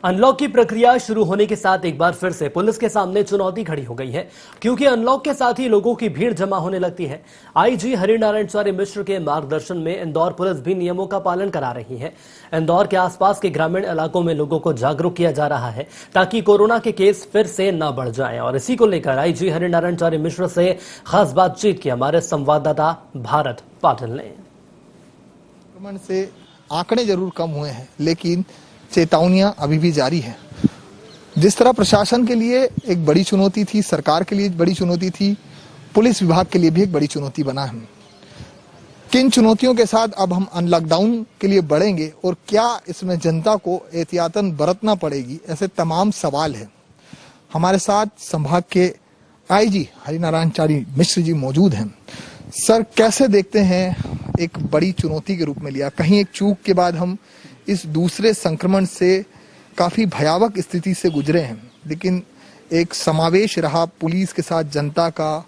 Unlock की प्रक्रिया शुरू होने के साथ एक बार फिर से पुलिस के सामने चुनौती खड़ी हो गई है, क्योंकि अनलॉक के साथ ही लोगों की भीड़ जमा होने लगती है। आईजी हरिनारायण चौरे मिश्र के मार्गदर्शन में इंदौर पुलिस भी नियमों का पालन करा रही है। इंदौर के आसपास के ग्रामीण इलाकों में लोगों को जागरूक किया जा रहा है ताकि कोरोना के केस फिर से न बढ़ जाएं। और इसी को लेकर आईजी हरिनारायण चौरे मिश्र से खास बातचीत की हमारे संवाददाता भारत पाटिल ने। संक्रमण से आंकड़े जरूर कम हुए हैं, लेकिन चेतावनियां अभी भी जारी हैं। जिस तरह प्रशासन के लिए एक बड़ी चुनौती थी, सरकार के लिए बड़ी चुनौती थी, पुलिस विभाग के लिए भी एक बड़ी चुनौती बना है। किन चुनौतियों के साथ अब हम अनलॉकडाउन के लिए बढ़ेंगे और क्या इसमें जनता को एहतियातन बरतना पड़ेगी, ऐसे तमाम सवाल हैं। हमारे साथ संभाग के आईजी हरिनारायण चौरे मिश्र जी मौजूद हैं। सर, कैसे देखते हैं एक बड़ी चुनौती के रूप में लिया? कहीं एक चूक के बाद हम इस दूसरे संक्रमण से काफी भयावह स्थिति से गुजरे हैं, लेकिन एक समावेश रहा पुलिस के साथ, जनता का,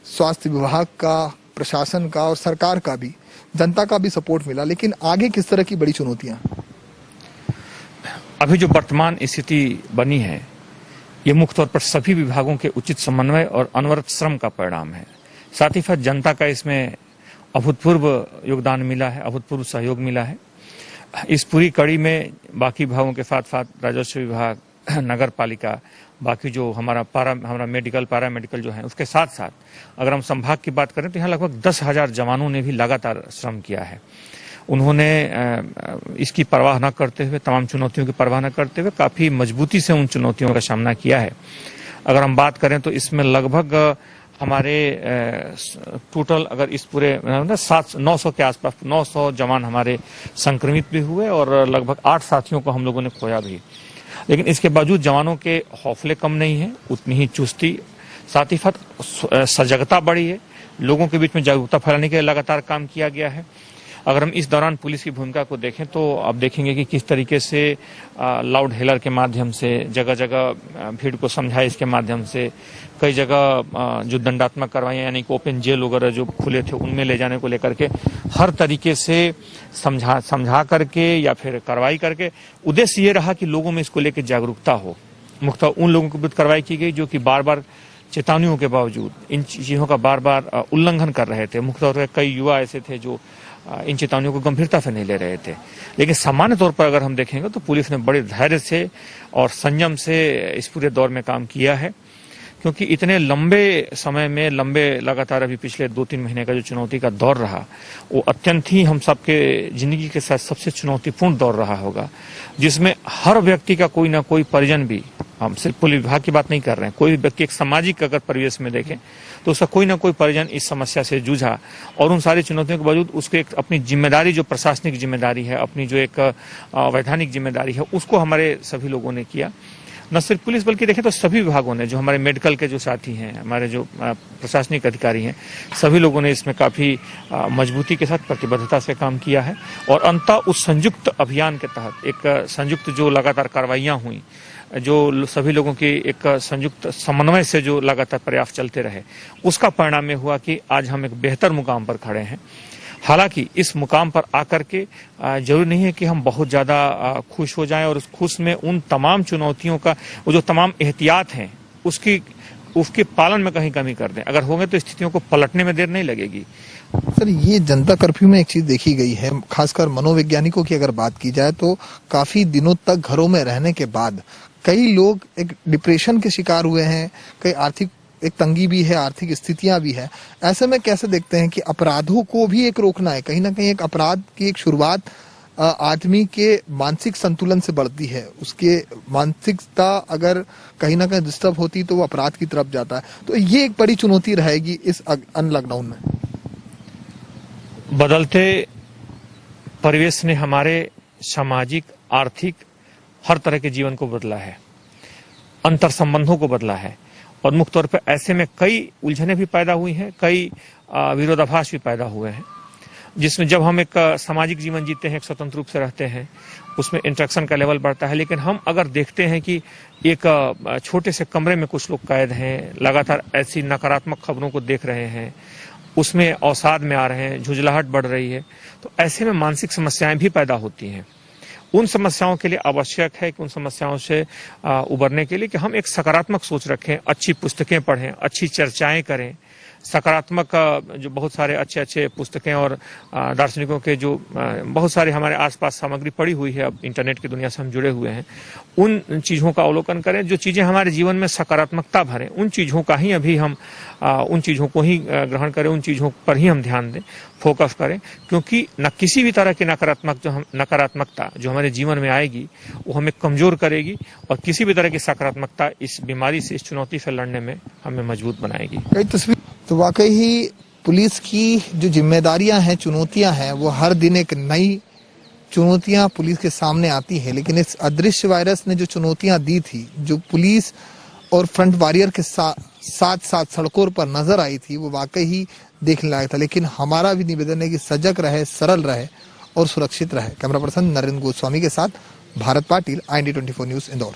स्वास्थ्य विभाग का, प्रशासन का और सरकार का भी, जनता का भी सपोर्ट मिला। लेकिन आगे किस तरह की बड़ी चुनौतियां? अभी जो वर्तमान स्थिति बनी है, ये मुख्य तौर पर सभी विभागों के उचित समन्वय और अनवरत श्रम का परिणाम है। साथ ही साथ जनता का इसमें अभूतपूर्व योगदान मिला है, अभूतपूर्व सहयोग मिला है। इस पूरी कड़ी में बाकी विभागों के साथ साथ राजस्व विभाग, नगर पालिका, बाकी जो हमारा मेडिकल, पैरा मेडिकल जो है, उसके साथ साथ अगर हम संभाग की बात करें तो यहाँ लगभग 10,000 जवानों ने भी लगातार श्रम किया है। उन्होंने इसकी परवाह न करते हुए, तमाम चुनौतियों की परवाह न करते हुए काफी मजबूती से उन चुनौतियों का सामना किया है। अगर हम बात करें तो इसमें लगभग हमारे टोटल अगर इस पूरे 900 के आसपास 900 जवान हमारे संक्रमित भी हुए और लगभग 8 साथियों को हम लोगों ने खोया भी। लेकिन इसके बावजूद जवानों के हौसले कम नहीं है, उतनी ही चुस्ती, साथ ही साथ सजगता बढ़ी है। लोगों के बीच में जागरूकता फैलाने के लिए लगातार काम किया गया है। अगर हम इस दौरान पुलिस की भूमिका को देखें तो आप देखेंगे कि किस तरीके से लाउड हेलर के माध्यम से जगह जगह भीड़ को समझाए, इसके माध्यम से कई जगह जो दंडात्मक कार्रवाई यानी कि ओपन जेल वगैरह जो खुले थे उनमें ले जाने को लेकर के हर तरीके से समझा करके या फिर कार्रवाई करके उद्देश्य ये रहा कि लोगों में इसको लेकर जागरूकता हो। मुख्यतः उन लोगों के विरुद्ध कार्रवाई की गई जो कि बार बार चेतावनियों के बावजूद इन चीजों का बार बार उल्लंघन कर रहे थे। मुख्य तौर पर कई युवा ऐसे थे जो इन चेतावनियों को गंभीरता से नहीं ले रहे थे। लेकिन सामान्य तौर पर अगर हम देखेंगे तो पुलिस ने बड़े धैर्य से और संयम से इस पूरे दौर में काम किया है, क्योंकि इतने लंबे समय में लगातार अभी पिछले 2-3 महीने का जो चुनौती का दौर रहा, वो अत्यंत ही हम सबके जिंदगी के साथ सबसे चुनौतीपूर्ण दौर रहा होगा, जिसमें हर व्यक्ति का कोई ना कोई परिजन भी, हम सिर्फ पुलिस विभाग की बात नहीं कर रहे हैं, कोई व्यक्ति एक सामाजिक अगर परिवेश में देखें तो उसका कोई ना कोई परिजन इस समस्या से जूझा और उन सारी चुनौतियों के बावजूद उसको एक अपनी जिम्मेदारी, जो प्रशासनिक जिम्मेदारी है, अपनी जो एक वैधानिक जिम्मेदारी है, उसको हमारे सभी लोगों ने किया। न सिर्फ पुलिस बल्कि देखें तो सभी विभागों ने, जो हमारे मेडिकल के जो साथी हैं, हमारे जो प्रशासनिक अधिकारी हैं, सभी लोगों ने इसमें काफी मजबूती के साथ प्रतिबद्धता से काम किया है। और अंततः उस संयुक्त अभियान के तहत एक संयुक्त जो लगातार कार्रवाइयां हुई, जो सभी लोगों की एक संयुक्त समन्वय से जो लगातार प्रयास चलते रहे, उसका परिणाम ये हुआ कि आज हम एक बेहतर मुकाम पर खड़े हैं। हालांकि इस मुकाम पर आकर के जरूरी नहीं है कि हम बहुत ज्यादा खुश हो जाएं और उस खुश में उन तमाम चुनौतियों का वो जो तमाम एहतियात हैं उसके पालन में कहीं कमी कर दें। अगर होंगे तो स्थितियों को पलटने में देर नहीं लगेगी। सर, ये जनता कर्फ्यू में एक चीज देखी गई है, खासकर मनोवैज्ञानिकों की अगर बात की जाए तो काफी दिनों तक घरों में रहने के बाद कई लोग एक डिप्रेशन के शिकार हुए हैं, कई आर्थिक एक तंगी भी है, आर्थिक स्थितियां भी है। ऐसे में कैसे देखते हैं कि अपराधों को भी एक रोकना है? कहीं ना कहीं एक अपराध की एक शुरुआत आदमी के मानसिक संतुलन से बढ़ती है। उसके मानसिकता अगर कहीं ना कहीं डिस्टर्ब होती तो वो अपराध की तरफ जाता है। तो ये एक बड़ी चुनौती रहेगी इस अनलॉकडाउन में। बदलते परिवेश ने हमारे सामाजिक, आर्थिक हर तरह के जीवन को बदला है, अंतर संबंधों को बदला है और मुख्य तौर पर ऐसे में कई उलझनें भी पैदा हुई हैं, कई विरोधाभास भी पैदा हुए हैं, जिसमें जब हम एक सामाजिक जीवन जीते हैं, एक स्वतंत्र रूप से रहते हैं, उसमें इंटरेक्शन का लेवल बढ़ता है। लेकिन हम अगर देखते हैं कि एक छोटे से कमरे में कुछ लोग कैद हैं, लगातार ऐसी नकारात्मक खबरों को देख रहे हैं, उसमें अवसाद में आ रहे हैं, झुंझलाहट बढ़ रही है, तो ऐसे में मानसिक समस्याएं भी पैदा होती हैं। उन समस्याओं के लिए आवश्यक है कि उन समस्याओं से उबरने के लिए कि हम एक सकारात्मक सोच रखें, अच्छी पुस्तकें पढ़ें, अच्छी चर्चाएं करें, सकारात्मक जो बहुत सारे अच्छे अच्छे पुस्तकें और दार्शनिकों के जो बहुत सारे हमारे आसपास सामग्री पड़ी हुई है, अब इंटरनेट की दुनिया से हम जुड़े हुए हैं, उन चीज़ों का अवलोकन करें, जो चीज़ें हमारे जीवन में सकारात्मकता भरें, उन चीज़ों का ही अभी हम उन चीज़ों को ही ग्रहण करें, उन चीज़ों पर ही हम ध्यान दें, फोकस करें, क्योंकि न किसी भी तरह की नकारात्मकता जो हमारे जीवन में आएगी वो हमें कमज़ोर करेगी और किसी भी तरह की सकारात्मकता इस बीमारी से, इस चुनौती से लड़ने में हमें मजबूत बनाएगी। कई तस्वीर तो वाकई ही पुलिस की जो जिम्मेदारियां हैं, चुनौतियां हैं, वो हर दिन एक नई चुनौतियां पुलिस के सामने आती है। लेकिन इस अदृश्य वायरस ने जो चुनौतियां दी थी, जो पुलिस और फ्रंट वॉरियर के साथ साथ सड़कों पर नजर आई थी, वो वाकई ही देखने लायक था। लेकिन हमारा भी निवेदन है कि सजग रहे, सरल रहे और सुरक्षित रहे। कैमरा पर्सन नरेंद्र गोस्वामी के साथ भारत पाटिल, IND24 न्यूज, इंदौर।